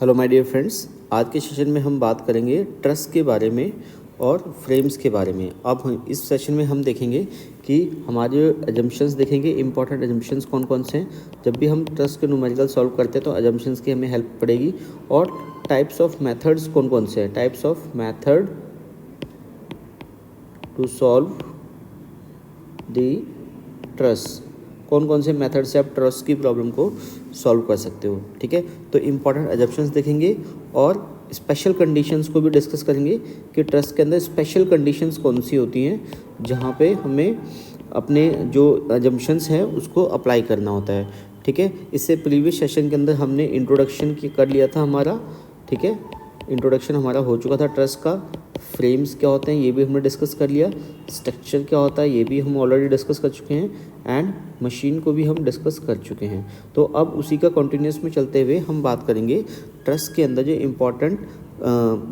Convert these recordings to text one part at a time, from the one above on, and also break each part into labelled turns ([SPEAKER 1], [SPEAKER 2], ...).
[SPEAKER 1] Hello my dear friends, आज के session में हम बात करेंगे ट्रस्ट के बारे में और फ्रेम्स के बारे में। अब हम इस सेशन में हम देखेंगे कि हमारे एजम्पशंस देखेंगे, इंपॉर्टेंट एजम्पशंस कौन कौन से हैं। जब भी हम ट्रस्ट के न्यूमेरिकल सॉल्व करते हैं तो एजम्पशंस की हमें हेल्प पड़ेगी। और टाइप्स ऑफ मेथड्स कौन कौन से हैं, types of method to solve the truss, कौन कौन से मेथड से आप ट्रस्ट की प्रॉब्लम को सॉल्व कर सकते हो। ठीक है, तो इंपॉर्टेंट एजम्पशंस देखेंगे और स्पेशल कंडीशंस को भी डिस्कस करेंगे कि ट्रस्ट के अंदर स्पेशल कंडीशंस कौन सी होती हैं जहाँ पे हमें अपने जो एजम्पशंस हैं उसको अप्लाई करना होता है। ठीक है, इससे प्रीवियस सेशन के अंदर हमने इंट्रोडक्शन कर लिया था हमारा। ठीक है, इंट्रोडक्शन हमारा हो चुका था ट्रस्ट का। फ्रेम्स क्या होते हैं ये भी हमने डिस्कस कर लिया, स्ट्रक्चर क्या होता है ये भी हम ऑलरेडी डिस्कस कर चुके हैं, एंड मशीन को भी हम डिस्कस कर चुके हैं। तो अब उसी का कंटिन्यूस में चलते हुए हम बात करेंगे ट्रस्ट के अंदर जो इम्पॉर्टेंट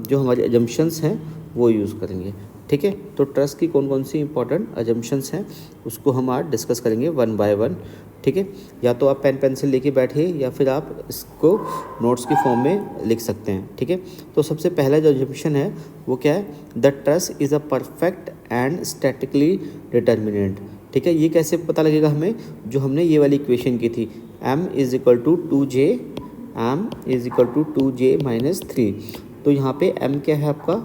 [SPEAKER 1] जो हमारे एजम्पशंस हैं वो यूज़ करेंगे। ठीक है, तो ट्रस्ट की कौन कौन सी इंपॉर्टेंट एजम्पशंस हैं उसको हम आज डिस्कस करेंगे वन बाय वन। ठीक है, या तो आप पेन पेंसिल लेके बैठिए या फिर आप इसको नोट्स की फॉर्म में लिख सकते हैं। ठीक है, तो सबसे पहला जो एजम्पशन है वो क्या है, the trust is a perfect and statically determinant. ठीक है, ये कैसे पता लगेगा हमें, जो हमने ये वाली इक्वेशन की थी m is equal to 2j, m is equal to 2j minus 3। तो यहाँ पे m क्या है आपका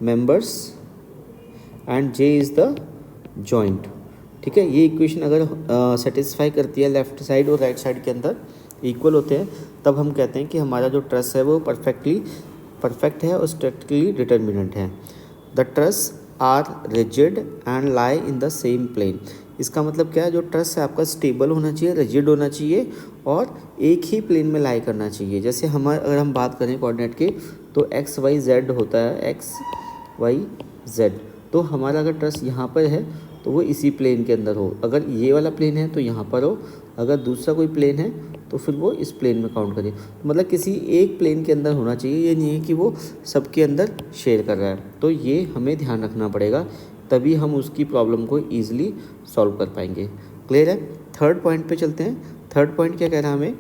[SPEAKER 1] members and j is the joint. ठीक है, ये इक्वेशन अगर सेटिस्फाई करती है लेफ्ट साइड और राइट साइड के अंदर इक्वल होते हैं तब हम कहते हैं कि हमारा जो ट्रस्ट है वो परफेक्ट है और स्ट्रिक्टली डिटर्मिनेंट है। The truss are rigid and lie in the same plane. इसका मतलब क्या है, जो ट्रस्ट है आपका स्टेबल होना चाहिए, रिजिड होना चाहिए और एक ही प्लेन में लाई करना चाहिए। जैसे अगर हम बात करें कोऑर्डिनेट की तो एक्स वाई जेड होता है, एक्स वाई जेड। तो हमारा अगर ट्रस्ट यहाँ पर है तो वो इसी प्लेन के अंदर हो, अगर ये वाला प्लेन है तो यहाँ पर हो, अगर दूसरा कोई प्लेन है तो फिर वो इस प्लेन में काउंट करें। तो मतलब किसी एक प्लेन के अंदर होना चाहिए, ये नहीं है कि वो सबके अंदर शेयर कर रहा है। तो ये हमें ध्यान रखना पड़ेगा, तभी हम उसकी प्रॉब्लम को ईजिली सॉल्व कर पाएंगे। क्लियर है। थर्ड पॉइंट पे चलते हैं। थर्ड पॉइंट क्या कह रहा है हमें,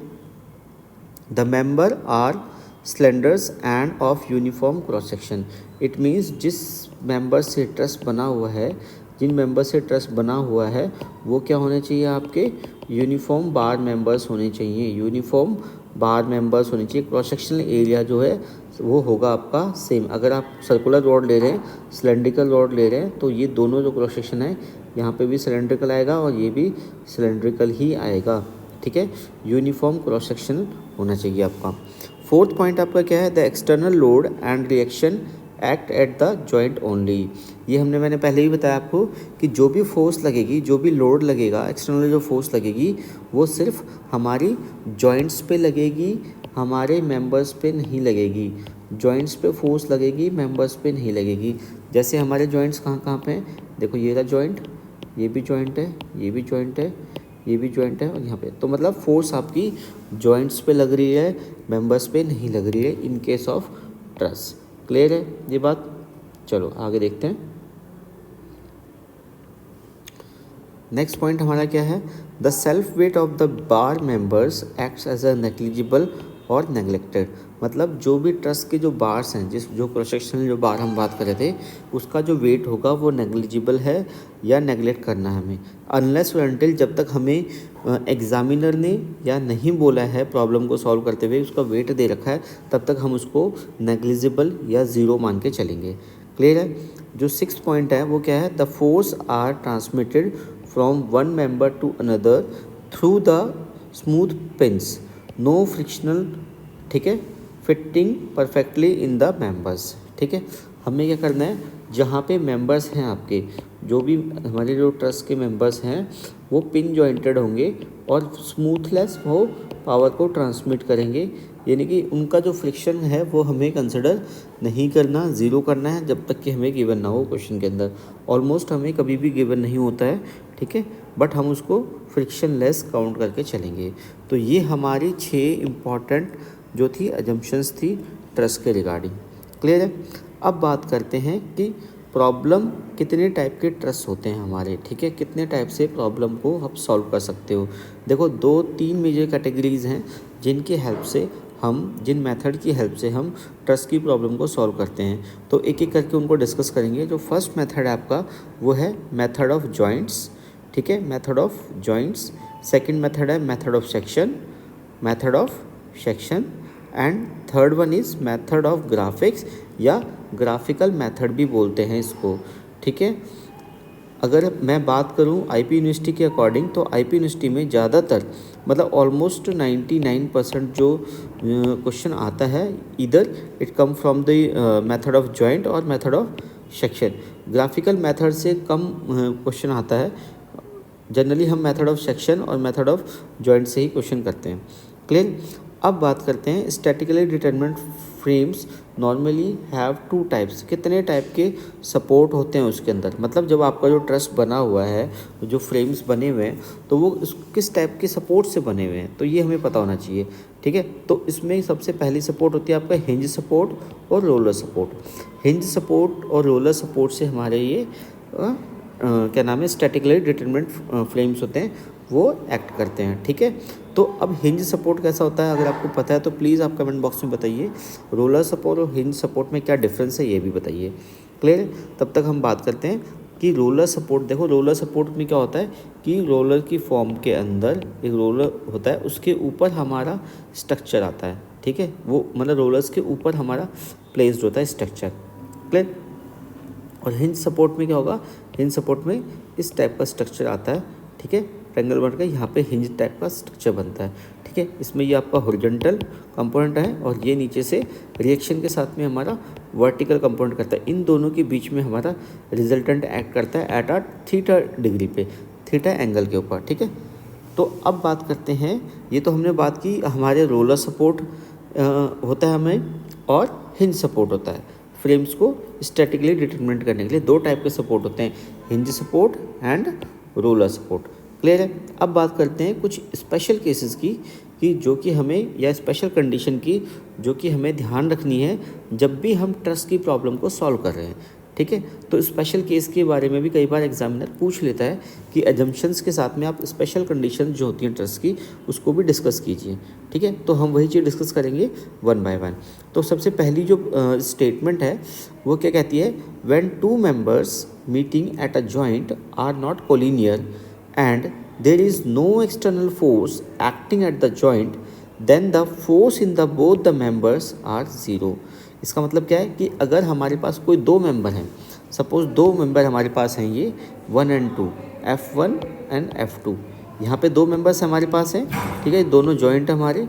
[SPEAKER 1] the member are slenders and of uniform cross section. It means जिस मेंबर से ट्रस्ट बना हुआ है, जिन मेंबर से ट्रस्ट बना हुआ है वो क्या होने चाहिए, आपके यूनिफॉर्म बार मेंबर्स होने चाहिए, यूनिफॉर्म बार मेंबर्स होने चाहिए। क्रॉस सेक्शनल एरिया जो है वो होगा आपका सेम। अगर आप सर्कुलर रॉड ले रहे हैं, सिलेंड्रिकल रॉड ले रहे हैं, तो ये दोनों जो क्रॉस सेक्शन है यहाँ पे भी सिलेंड्रिकल आएगा और ये भी सिलेंड्रिकल ही आएगा। ठीक है, यूनिफॉर्म क्रॉस सेक्शन होना चाहिए आपका। फोर्थ पॉइंट आपका क्या है, the external load and reaction act at the joint only. ये मैंने पहले ही बताया आपको कि जो भी फोर्स लगेगी, जो भी लोड लगेगा, एक्सटर्नल जो फोर्स लगेगी वो सिर्फ हमारी जॉइंट्स पे लगेगी, हमारे मेंबर्स पे नहीं लगेगी। जॉइंट्स पे फोर्स लगेगी, मेंबर्स पे नहीं लगेगी। जैसे हमारे जॉइंट्स कहाँ कहाँ पे हैं, देखो ये रहा जॉइंट, ये भी जॉइंट है, ये भी जॉइंट है, ये भी जॉइंट है और यहाँ पे। तो मतलब फोर्स आपकी जॉइंट्स पे लग रही है, मेंबर्स पे नहीं लग रही है in case of trust. Clear है ये बात। चलो आगे देखते हैं। नेक्स्ट पॉइंट हमारा क्या है, the self weight of the bar members acts as a negligible और नेग्लेक्टेड। मतलब जो भी ट्रस्ट के जो बार्स हैं, जो क्रॉस सेक्शनल जो बार हम बात कर रहे थे, उसका जो वेट होगा वो नेग्लिजिबल है या नेग्लेक्ट करना है हमें, अनलेस और अनटिल जब तक हमें एग्जामिनर ने या नहीं बोला है प्रॉब्लम को सॉल्व करते हुए उसका वेट दे रखा है, तब तक हम उसको नेग्लिजिबल या ज़ीरो मान के चलेंगे। क्लियर है। जो सिक्स्थ पॉइंट है वो क्या है, the force are transmitted from one member to another through the smooth pins, no frictional. ठीक है, fitting perfectly in the members. ठीक है, हमें क्या करना है, जहाँ पे मेंबर्स हैं आपके, जो भी हमारे जो ट्रस्ट के मेंबर्स हैं वो पिन जॉइंटेड होंगे और स्मूथलेस वो पावर को ट्रांसमिट करेंगे, यानी कि उनका जो फ्रिक्शन है वो हमें कंसिडर नहीं करना, ज़ीरो करना है जब तक कि हमें गिवन ना हो क्वेश्चन के अंदर। ऑलमोस्ट हमें कभी भी गिवन नहीं होता है, ठीक है, बट हम उसको फ्रिक्शन लेस काउंट करके चलेंगे। तो ये हमारी 6 इम्पॉर्टेंट जो थी एजम्पशंस थी ट्रस्ट के रिगार्डिंग। क्लियर है। अब बात करते हैं कि प्रॉब्लम कितने टाइप के ट्रस्ट होते हैं हमारे। ठीक है, कितने टाइप से प्रॉब्लम को आप सॉल्व कर सकते हो। देखो 2-3 मेजर कैटेगरीज हैं जिनकी हेल्प से हम जिन मेथड की हेल्प से हम ट्रस्ट की प्रॉब्लम को सॉल्व करते हैं, तो एक एक करके उनको डिस्कस करेंगे। जो फर्स्ट मेथड है आपका वो है मेथड ऑफ जॉइंट्स, ठीक है, method of joints. Second method है method of section, method of section, and third one is method of graphics या ग्राफिकल मेथड भी बोलते हैं इसको, ठीक है। अगर मैं बात करूं आईपी यूनिवर्सिटी के अकॉर्डिंग, तो आईपी यूनिवर्सिटी में ज़्यादातर मतलब ऑलमोस्ट 99% जो क्वेश्चन आता है, इधर it come from the method of joint और method of section. Graphical method से कम क्वेश्चन आता है। जनरली हम मेथड ऑफ सेक्शन और मेथड ऑफ जॉइंट से ही क्वेश्चन करते हैं। क्लियर। अब बात करते हैं statically determinant frames normally have two types. कितने टाइप के सपोर्ट होते हैं उसके अंदर, मतलब जब आपका जो ट्रस बना हुआ है, जो फ्रेम्स बने हुए हैं, तो वो किस टाइप के सपोर्ट से बने हुए हैं, तो ये हमें पता होना चाहिए, ठीक है। तो इसमें सबसे पहली सपोर्ट होती है आपका हिंज सपोर्ट और रोलर सपोर्ट। हिंज सपोर्ट और रोलर सपोर्ट से हमारे ये क्या नाम है, स्टैटिकली डिटरमिनेंट फ्रेम्स होते हैं, वो एक्ट करते हैं, ठीक है। तो अब हिंज सपोर्ट कैसा होता है, अगर आपको पता है तो प्लीज़ आप कमेंट बॉक्स में बताइए। रोलर सपोर्ट और हिंज सपोर्ट में क्या डिफरेंस है ये भी बताइए। क्लियर है। तब तक हम बात करते हैं कि रोलर सपोर्ट। देखो रोलर सपोर्ट में क्या होता है कि रोलर की फॉर्म के अंदर एक रोलर होता है, उसके ऊपर हमारा स्ट्रक्चर आता है, ठीक है। वो मतलब रोलर्स के ऊपर हमारा प्लेस्ड होता है स्ट्रक्चर। क्लियर। और हिंज सपोर्ट में क्या होगा, हिंज सपोर्ट में इस टाइप का स्ट्रक्चर आता है, ठीक है। ट्रायंगल बनकर यहाँ पे हिंज टाइप का स्ट्रक्चर बनता है, ठीक है। इसमें ये आपका हॉरिजॉन्टल कंपोनेंट है और ये नीचे से रिएक्शन के साथ में हमारा वर्टिकल कंपोनेंट करता है। इन दोनों के बीच में हमारा रिजल्टेंट एक्ट करता है एट आ थीटा डिग्री पे, थीटा एंगल के ऊपर, ठीक है। तो अब बात करते हैं, ये तो हमने बात की हमारे रोलर सपोर्ट होता है हमें और हिंज सपोर्ट होता है। फ्रेम्स को स्टैटिकली डिटरमिनेट करने के लिए दो टाइप के सपोर्ट होते हैं, hinge support and roller support. Clear है। अब बात करते हैं कुछ स्पेशल केसेस की, कि जो कि हमें, या स्पेशल कंडीशन की जो कि हमें ध्यान रखनी है जब भी हम ट्रस की प्रॉब्लम को सॉल्व कर रहे हैं, ठीक है। तो स्पेशल केस के बारे में भी कई बार एग्जामिनर पूछ लेता है कि एजम्पशंस के साथ में आप स्पेशल कंडीशन जो होती हैं ट्रस की, उसको भी डिस्कस कीजिए, ठीक है। तो हम वही चीज़ डिस्कस करेंगे वन बाय वन। तो सबसे पहली जो स्टेटमेंट है वो क्या कहती है, when two members meeting at a joint are not collinear and there is no external force acting at the joint, then the force in the both the members are zero। इसका मतलब क्या है कि अगर हमारे पास कोई दो मेंबर हैं, सपोज दो मेंबर हमारे पास हैं, ये 1 and 2, F1 and F2, यहाँ पे दो मेंबर्स हमारे पास हैं, ठीक है, दोनों जॉइंट हमारे।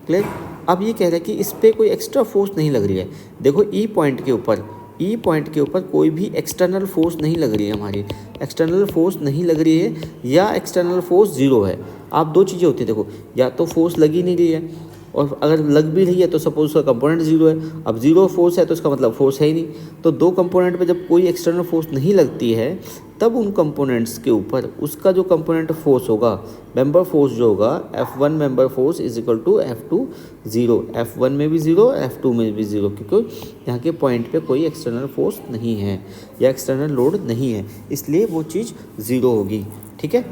[SPEAKER 1] क्लियर। अब ये कह रहा है कि इस पर कोई एक्स्ट्रा फोर्स नहीं लग रही है। देखो ई पॉइंट के ऊपर कोई भी एक्सटर्नल फोर्स नहीं लग रही है, हमारी एक्सटर्नल फोर्स नहीं लग रही है, या एक्सटर्नल फोर्स ज़ीरो है। आप दो चीज़ें होती है, देखो, या तो फोर्स लगी नहीं रही है, और अगर लग भी रही है तो सपोज उसका कंपोनेंट ज़ीरो है। अब ज़ीरो फोर्स है तो इसका मतलब फोर्स है ही नहीं। तो दो कंपोनेंट पे जब कोई एक्सटर्नल फोर्स नहीं लगती है, तब उन कंपोनेंट्स के ऊपर उसका जो कंपोनेंट फोर्स होगा, मेंबर फोर्स जो होगा, F1 member force is equal to F2 zero. F1 में भी ज़ीरो, F2 में भी ज़ीरो, क्योंकि यहाँ के पॉइंट पे कोई एक्सटर्नल फोर्स नहीं है या एक्सटर्नल लोड नहीं है, इसलिए वो चीज़ ज़ीरो होगी, ठीक है।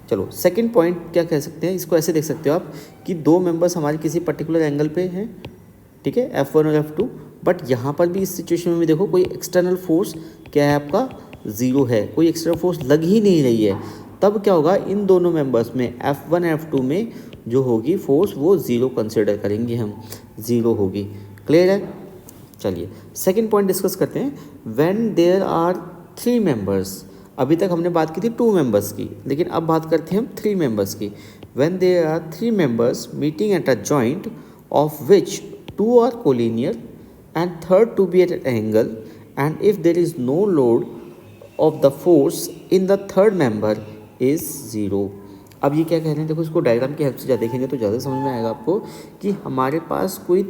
[SPEAKER 1] चलो सेकंड पॉइंट क्या कह सकते हैं, इसको ऐसे देख सकते हो आप कि दो मेंबर्स हमारे किसी पर्टिकुलर एंगल पे हैं, ठीक है, F1 और F2, बट यहाँ पर भी इस सिचुएशन में भी देखो कोई एक्सटर्नल फोर्स क्या है, आपका ज़ीरो है, कोई एक्सटर्नल फोर्स लग ही नहीं रही है। तब क्या होगा, इन दोनों मेंबर्स में F1 F2 में जो होगी फोर्स वो ज़ीरो कंसिडर करेंगे हम, ज़ीरो होगी। क्लियर है। चलिए सेकंड पॉइंट डिस्कस करते हैं, when there are three members. अभी तक हमने बात की थी टू मेंबर्स की, लेकिन अब बात करते हैं हम थ्री मेंबर्स की। When there are three members meeting at a joint of which two are collinear and third to be at an angle, and if there is no load of the force in the third member is zero. अब ये क्या कह रहे हैं, देखो इसको diagram की help से ज़्यादा देखेंगे तो ज़्यादा समझ में आएगा आपको कि हमारे पास कोई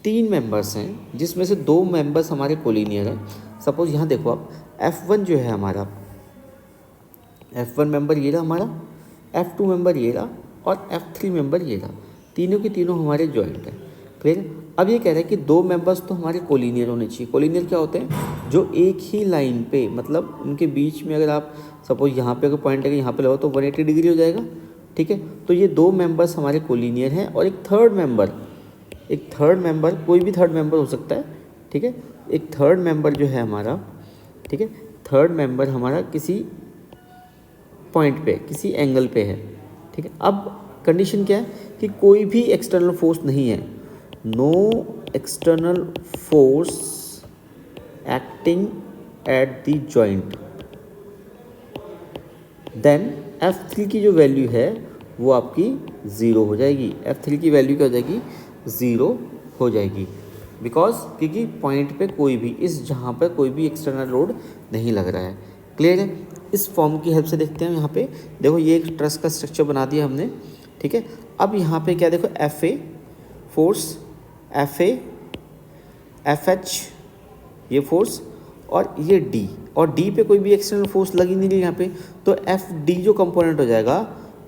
[SPEAKER 1] तीन मेंबर्स हैं जिसमें से दो मेंबर्स हमारे कोलिनियर हैं। सपोज यहाँ देखो आप, F1 जो है हमारा, F1 मेंबर ये रहा हमारा, F2 मेंबर ये रहा और F3 मेंबर ये रहा, तीनों के तीनों हमारे जॉइंट हैं। क्लियर। अब ये कह रहा है कि दो मेंबर्स तो हमारे कोलिनियर होने चाहिए। कोलिनियर क्या होते हैं, जो एक ही लाइन पे, मतलब उनके बीच में अगर आप सपोज यहाँ पे अगर पॉइंट अगर यहाँ पे लगाओ तो 180 डिग्री हो जाएगा, ठीक है। तो ये दो मेंबर्स हमारे कोलिनियर हैं और एक थर्ड मेंबर एक थर्ड मेंबर, कोई भी थर्ड मेंबर हो सकता है, ठीक है। एक थर्ड मेंबर जो है हमारा, ठीक है, थर्ड मेंबर हमारा किसी पॉइंट पे, किसी एंगल पे है, ठीक है। अब कंडीशन क्या है कि कोई भी एक्सटर्नल फोर्स नहीं है, no external force acting at the joint, then F3 की जो वैल्यू है वो आपकी ज़ीरो हो जाएगी। F3 की वैल्यू क्या हो जाएगी, ज़ीरो हो जाएगी, बिकॉज क्योंकि पॉइंट पे कोई भी, इस जहाँ पर कोई भी एक्सटर्नल लोड नहीं लग रहा है। क्लियर है। इस फॉर्म की हेल्प से देखते हैं। यहाँ पे देखो ये एक ट्रस का स्ट्रक्चर बना दिया हमने, ठीक है। अब यहाँ पे क्या देखो, FA फोर्स, FA FH ये फोर्स, और ये D, और D पे कोई भी एक्सटर्नल फोर्स लगी नहीं रही यहाँ पे, तो FD जो कंपोनेंट हो जाएगा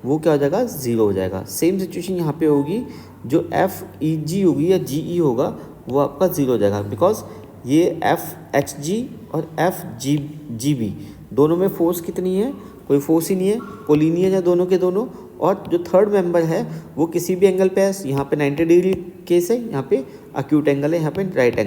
[SPEAKER 1] वो क्या हो जाएगा, ज़ीरो हो जाएगा। सेम सिचुएशन यहाँ पे होगी, जो FEG होगी या GE होगा वो आपका ज़ीरो हो जाएगा, बिकॉज ये FHG और FGB दोनों में फोर्स कितनी है, कोई फोर्स ही नहीं है, कोलिनियर है दोनों के दोनों। और जो थर्ड मेंबर है वो किसी भी एंगल पे है, यहाँ पे 90 डिग्री केस है, यहाँ पे अक्यूट एंगल है, यहाँ पे राइट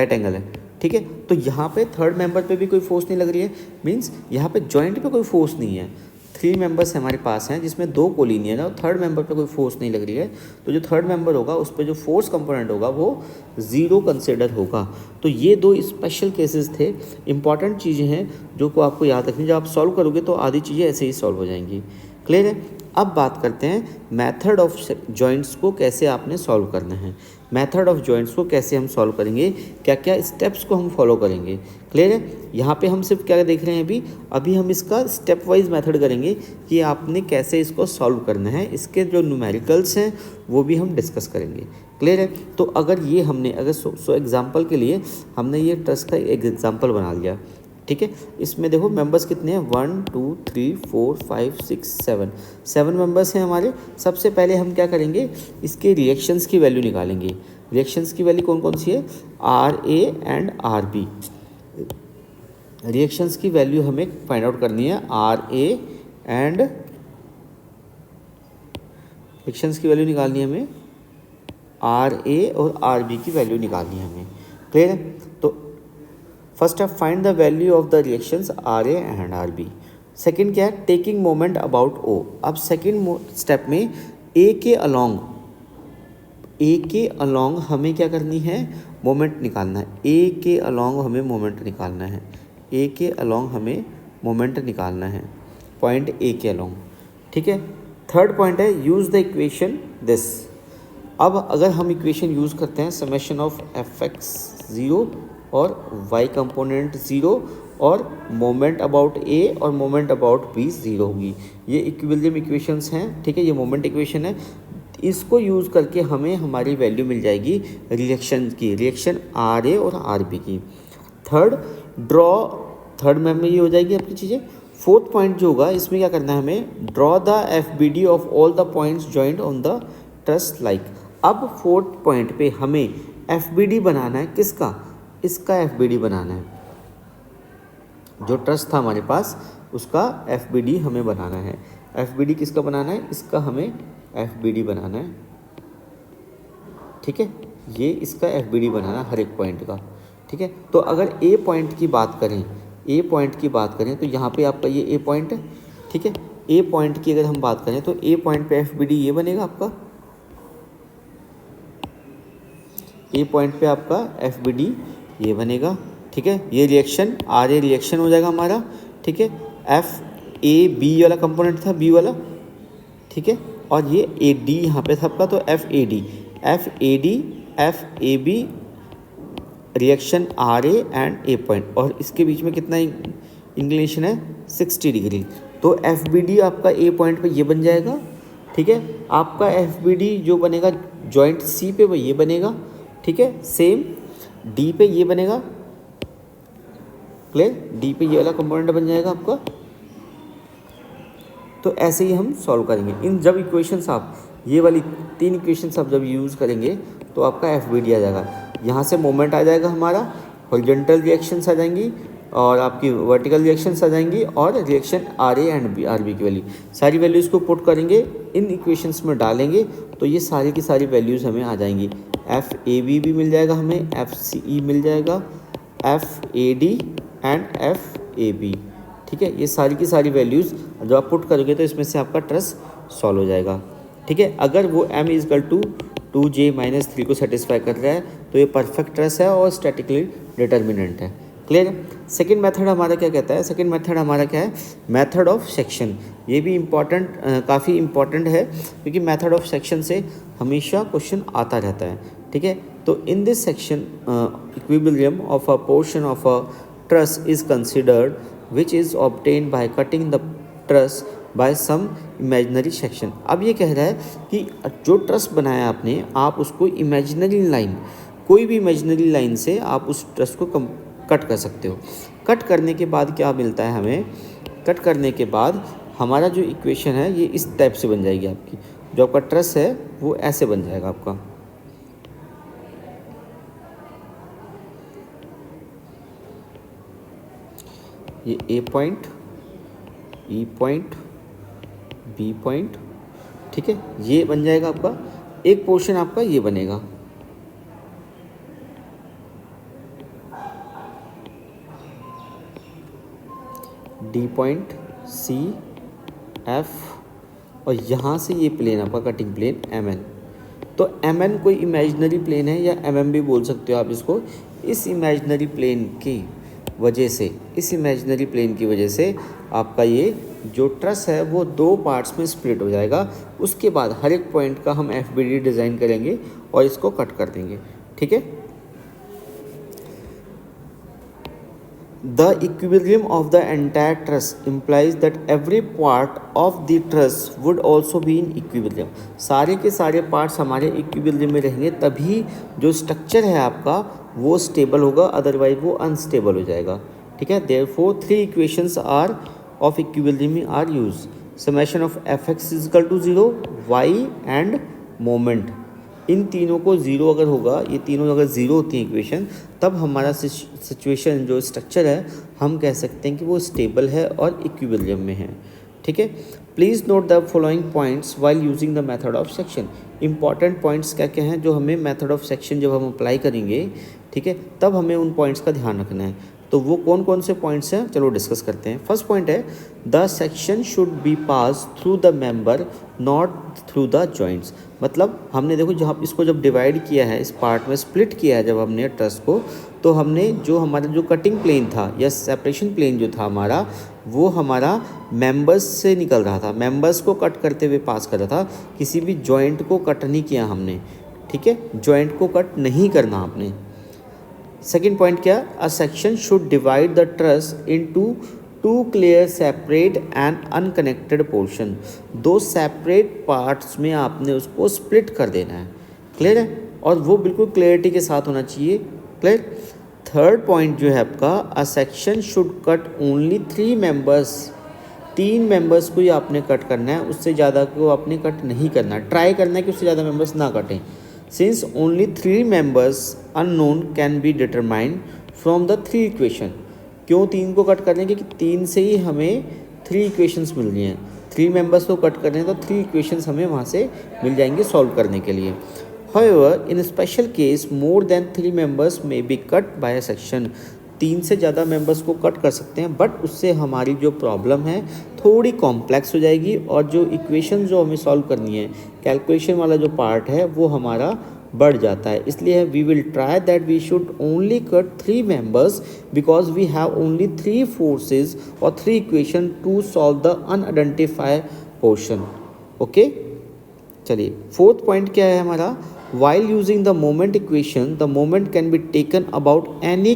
[SPEAKER 1] एंगल है, ठीक है। तो यहाँ पे थर्ड मेंबर पे भी कोई फोर्स नहीं लग रही है, मींस यहाँ पे जॉइंट पे कोई फोर्स नहीं है। 3 मेंबर्स हमारे पास हैं जिसमें 2 कोलिनियर है और थर्ड मेंबर पे कोई फोर्स नहीं लग रही है, तो जो थर्ड मेंबर होगा उस पर जो फोर्स कंपोनेंट होगा वो ज़ीरो कंसिडर होगा। तो ये 2 स्पेशल केसेस थे, इंपॉर्टेंट चीज़ें हैं जो को आपको याद रखनी। जब आप सॉल्व करोगे तो आधी चीज़ें ऐसे ही सॉल्व हो जाएंगी। क्लियर है। अब बात करते हैं मेथड ऑफ जॉइंट्स को कैसे आपने सॉल्व करना है। मेथड ऑफ जॉइंट्स को कैसे हम सॉल्व करेंगे, क्या क्या स्टेप्स को हम फॉलो करेंगे। क्लियर है। यहाँ पे हम सिर्फ क्या देख रहे हैं, अभी हम इसका स्टेप वाइज मेथड करेंगे कि आपने कैसे इसको सॉल्व करना है। इसके जो न्यूमेरिकल्स हैं वो भी हम डिस्कस करेंगे। क्लियर है। तो अगर ये हमने सो एग्जाम्पल के लिए हमने ये ट्रस्ट का एक एग्जाम्पल बना लिया, ठीक है। इसमें देखो मेंबर्स कितने हैं, 1 2 3 4 5 6 7 मेंबर्स हैं हमारे। सबसे पहले हम क्या करेंगे, इसके रिएक्शंस की वैल्यू निकालेंगे। रिएक्शंस की वैल्यू कौन कौन सी है, RA एंड RB। रिएक्शंस की वैल्यू हमें फाइंड आउट करनी है, RA एंड, रिएक्शंस की वैल्यू निकालनी है हमें, RA और RB की वैल्यू निकालनी है हमें। क्लियर है। तो फर्स्ट है find the value of the reactions RA and RB। Second क्या है, टेकिंग मोमेंट अबाउट O। अब सेकंड स्टेप में A के अलोंग हमें क्या करनी है, मोमेंट निकालना है। A के अलोंग हमें मोमेंट निकालना है, A के अलोंग हमें मोमेंट निकालना है, पॉइंट A के अलोंग, ठीक है। थर्ड पॉइंट है यूज़ द इक्वेशन दिस। अब अगर हम इक्वेशन यूज़ करते हैं, समेशन ऑफ Fx 0 और y कंपोनेंट 0 और मोमेंट अबाउट A और मोमेंट अबाउट B 0 होगी। ये इक्विलिब्रियम इक्वेशंस हैं, ठीक है। ये मोमेंट इक्वेशन है, इसको यूज़ करके हमें हमारी वैल्यू मिल जाएगी रिएक्शन की, रिएक्शन RA और RB की। थर्ड में ये हो जाएगी आपकी चीज़ें। फोर्थ पॉइंट जो होगा इसमें क्या करना है हमें, draw the FBD of all the points joint on the truss like. अब फोर्थ पॉइंट पे हमें FBD बनाना है, किसका, इसका FBD बनाना है। जो ट्रस था हमारे पास उसका FBD हमें बनाना है। FBD किसका बनाना है, इसका हमें FBD बनाना है, ठीक है। ये इसका FBD बनाना हर एक पॉइंट का, ठीक है। तो अगर A पॉइंट की बात करें, तो यहाँ पे आपका ये A पॉइंट है, ठीक है। A पॉइंट की अगर हम बात करें तो A पॉइंट पे FBD ये बनेगा आपका, A पॉइंट पे आपका FBD ये बनेगा, ठीक है। ये रिएक्शन RA रिएक्शन हो जाएगा हमारा, ठीक है। FAB वाला कंपोनेंट था, B वाला, ठीक है। और ये AD यहाँ पे था आपका, तो FAB reaction RA and A point, और इसके बीच में कितना इंक्लिनेशन है, 60 डिग्री। तो FBD आपका A पॉइंट पे ये बन जाएगा, ठीक है। आपका FBD जो बनेगा जॉइंट C पे वो ये बनेगा, ठीक है। सेम D पे ये बनेगा, क्लियर, D पे ये वाला कंपोनेंट बन जाएगा आपका। तो ऐसे ही हम सॉल्व करेंगे इन जब इक्वेशंस, आप ये वाली 3 इक्वेशंस आप जब यूज़ करेंगे तो आपका FBD आ जाएगा। यहाँ से मोमेंट आ जाएगा हमारा, हॉरिजॉन्टल रिएक्शंस आ जाएंगी, और आपकी वर्टिकल रिएक्शंस आ जाएंगी और reaction R A and B R B की वैल्यू, सारी वैल्यूज़ को पुट करेंगे इन इक्वेशंस में डालेंगे तो ये सारी की सारी वैल्यूज़ हमें आ जाएंगी। एफ ए बी भी मिल जाएगा हमें, एफ सी ई मिल जाएगा, F A D and F A B. ठीक है, ये सारी की सारी वैल्यूज़ जब आप पुट करोगे तो इसमें से आपका ट्रस सॉल्व हो जाएगा। ठीक है, अगर वो m इजकल टू 2j-3 को सेटिस्फाई कर रहा है तो ये परफेक्ट ट्रस है और स्टैटिकली डिटर्मिनेंट है। क्लियर है। सेकेंड मेथड हमारा क्या कहता है, सेकेंड मेथड हमारा क्या है, मेथड ऑफ सेक्शन। ये भी इम्पॉर्टेंट, काफ़ी इम्पॉर्टेंट है क्योंकि मेथड ऑफ सेक्शन से हमेशा क्वेश्चन आता रहता है। ठीक है, तो in this section equilibrium of a portion of a truss is considered which is obtained by cutting the truss by some imaginary section. अब ये कह रहा है कि जो ट्रस बनाया आपने, आप उसको इमेजिनरी लाइन, कोई भी इमेजिनरी लाइन से आप उस ट्रस को कट कर सकते हो। कट करने के बाद क्या मिलता है हमें, कट करने के बाद हमारा जो इक्वेशन है ये इस टाइप से बन जाएगी आपकी, जो आपका ट्रस है वो ऐसे बन जाएगा आपका। ये A point, E point, B point, ठीक है, ये बन जाएगा आपका। एक पोर्शन आपका ये बनेगा, डी पॉइंट, सी, एफ, और यहाँ से ये प्लेन आपका कटिंग प्लेन एम एन। तो एम एन कोई इमेजिनरी प्लेन है या एम एम भी बोल सकते हो आप इसको। इस इमेजिनरी प्लेन की वजह से, इस इमेजिनरी प्लेन की वजह से आपका ये जो ट्रस है वो दो पार्ट्स में स्प्लिट हो जाएगा। उसके बाद हर एक पॉइंट का हम एफ बी डी डिज़ाइन करेंगे और इसको कट कर देंगे। ठीक है, The equilibrium of the entire truss implies that every part of the truss would also be in equilibrium। सारे के सारे पार्ट्स हमारे इक्विलिब्रियम में रहेंगे, तभी जो स्ट्रक्चर है आपका वो स्टेबल होगा, अदरवाइज वो अनस्टेबल हो जाएगा। ठीक है, therefore three equations are of equilibrium are use. Summation of F X equal to 0, Y and moment, इन तीनों को ज़ीरो अगर होगा, ये तीनों अगर ज़ीरो होती हैं इक्वेशन, तब हमारा सिचुएशन जो स्ट्रक्चर है हम कह सकते हैं कि वो स्टेबल है और इक्विलिब्रियम में है। ठीक है, please note the following points while using the method of section. Important points क्या क्या हैं जो हमें मेथड ऑफ सेक्शन जब हम अप्लाई करेंगे, ठीक है, तब हमें उन पॉइंट्स का ध्यान रखना है। तो वो कौन कौन से पॉइंट्स हैं, चलो डिस्कस करते हैं। फर्स्ट पॉइंट है the section should be pass through the member not through the joints. मतलब हमने देखो जहाँ इसको जब डिवाइड किया है, इस पार्ट में स्प्लिट किया है जब हमने ट्रस को, तो हमने जो हमारा जो कटिंग प्लेन था या सेपरेशन प्लेन जो था हमारा, वो हमारा मेंबर्स से निकल रहा था, मेंबर्स को कट करते हुए पास कर रहा था, किसी भी जॉइंट को कट नहीं किया हमने। ठीक है, जॉइंट को कट नहीं करना आपने। सेकेंड पॉइंट क्या, a section should divide the truss into two clear separate and unconnected portion. दो सेपरेट पार्ट्स में आपने उसको स्प्लिट कर देना है। क्लियर है, और वो बिल्कुल क्लियरिटी के साथ होना चाहिए। क्लियर। थर्ड पॉइंट जो है आपका, a section should cut only 3 members. 3 members को ही आपने कट करना है, उससे ज़्यादा को आपने कट नहीं करना। ट्राई करना है कि उससे ज़्यादा मेंबर्स ना कटें। Since only 3 members unknown can be determined from the 3 equation. क्यों 3 को कट कर रहे हैं, क्योंकि 3 से ही हमें 3 इक्वेशंस मिल रही हैं। 3 मेंबर्स को कट कर रहे हैं तो 3 इक्वेशंस हमें वहाँ से मिल जाएंगे सॉल्व करने के लिए। However, in a special case, more than 3 members may be cut by a section। 3 से ज़्यादा मेंबर्स को कट कर सकते हैं, बट उससे हमारी जो प्रॉब्लम है थोड़ी कॉम्प्लेक्स हो जाएगी और जो इक्वेशन जो हमें सॉल्व करनी है, कैलकुलेशन वाला जो पार्ट है वो हमारा बढ़ जाता है। इसलिए we will try that we should only cut 3 members because we have only 3 forces और 3 equation to solve the unidentified portion. Okay, चलिए फोर्थ पॉइंट क्या है हमारा, while using the moment equation the moment can be taken about any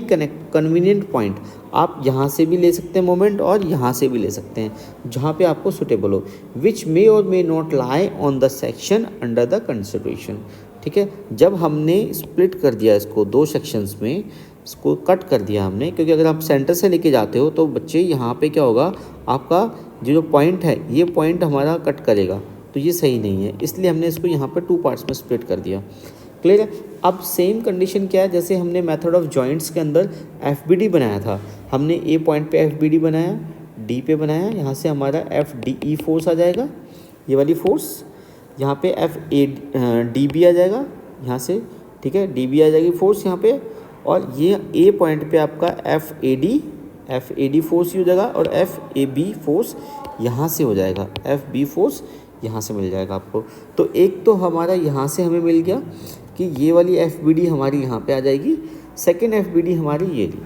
[SPEAKER 1] convenient point। आप यहाँ से भी ले सकते हैं मोमेंट और यहाँ से भी ले सकते हैं, जहाँ पे आपको सुटेबल हो, which may or may not lie on the section under the consideration। ठीक है, जब हमने स्प्लिट कर दिया इसको 2 सेक्शंस में, इसको कट कर दिया हमने, क्योंकि अगर आप सेंटर से लेके जाते हो तो बच्चे यहाँ पे क्या होगा, आपका जो पॉइंट है ये पॉइंट हमारा कट करेगा, तो ये सही नहीं है, इसलिए हमने इसको यहाँ पर 2 पार्ट्स में स्प्लिट कर दिया। क्लियर है। अब सेम कंडीशन क्या है, जैसे हमने मेथड ऑफ जॉइंट्स के अंदर FBD बनाया था, हमने ए पॉइंट पे FBD बनाया, डी पे बनाया, यहाँ से हमारा FDE फोर्स आ जाएगा, ये वाली फोर्स, यहाँ पे FADB आ जाएगा यहाँ से, ठीक है, DB आ जाएगी फोर्स यहाँ पे, और ये ए पॉइंट पे आपका FAD फोर्स ही हो जाएगा, और FAB फोर्स यहाँ से हो जाएगा, FB फोर्स यहाँ से मिल जाएगा आपको। तो एक तो हमारा यहाँ से हमें मिल गया कि ये वाली FBD हमारी यहाँ पे आ जाएगी, सेकेंड FBD हमारी ये रही,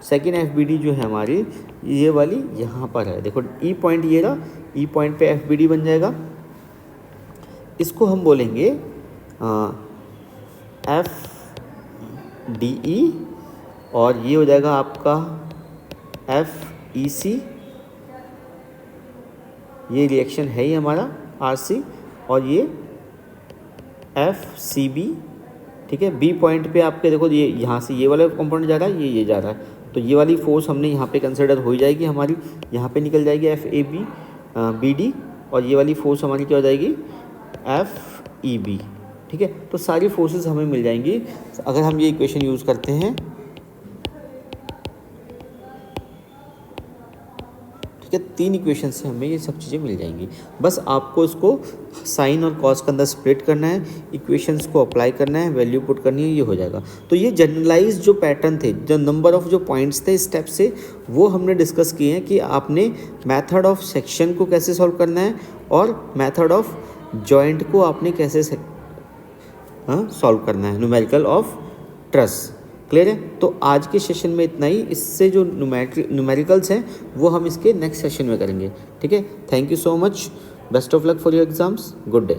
[SPEAKER 1] सेकेंड FBD जो है हमारी ये वाली यहाँ पर है, देखो ई पॉइंट ये रहा, ई पॉइंट पे FBD बन जाएगा, इसको हम बोलेंगे FDE, और ये हो जाएगा आपका FEC, ये रिएक्शन है ही हमारा RC, और ये FCB, ठीक है। बी पॉइंट पे आपके देखो ये यहाँ से ये वाला कंपोनेंट जा रहा है, ये जा रहा है, तो ये वाली फोर्स हमने यहाँ पे कंसिडर हो जाएगी हमारी, यहाँ पे निकल जाएगी FABD, और ये वाली फोर्स हमारी क्या हो जाएगी FEB, ठीक है। तो सारी फोर्सेस हमें मिल जाएंगी अगर हम ये इक्वेशन यूज़ करते हैं, ठीक है। 3 इक्वेशन से हमें ये सब चीज़ें मिल जाएंगी, बस आपको इसको साइन और कॉस के अंदर स्प्लिट करना है, इक्वेशंस को अप्लाई करना है, वैल्यू पुट करनी है, ये हो जाएगा। तो ये जनरलाइज जो पैटर्न थे, जो नंबर ऑफ जो पॉइंट्स थे स्टेप से, वो हमने डिस्कस किए हैं कि आपने मेथड ऑफ सेक्शन को कैसे सॉल्व करना है और मेथड ऑफ जॉइंट को आपने कैसे सॉल्व करना है, न्यूमेरिकल ऑफ ट्रस। क्लियर है। तो आज के सेशन में इतना ही, इससे जो न्यूमेरिकल्स हैं वो हम इसके नेक्स्ट सेशन में करेंगे, ठीक है। Thank you so much, best of luck for your exams, good day.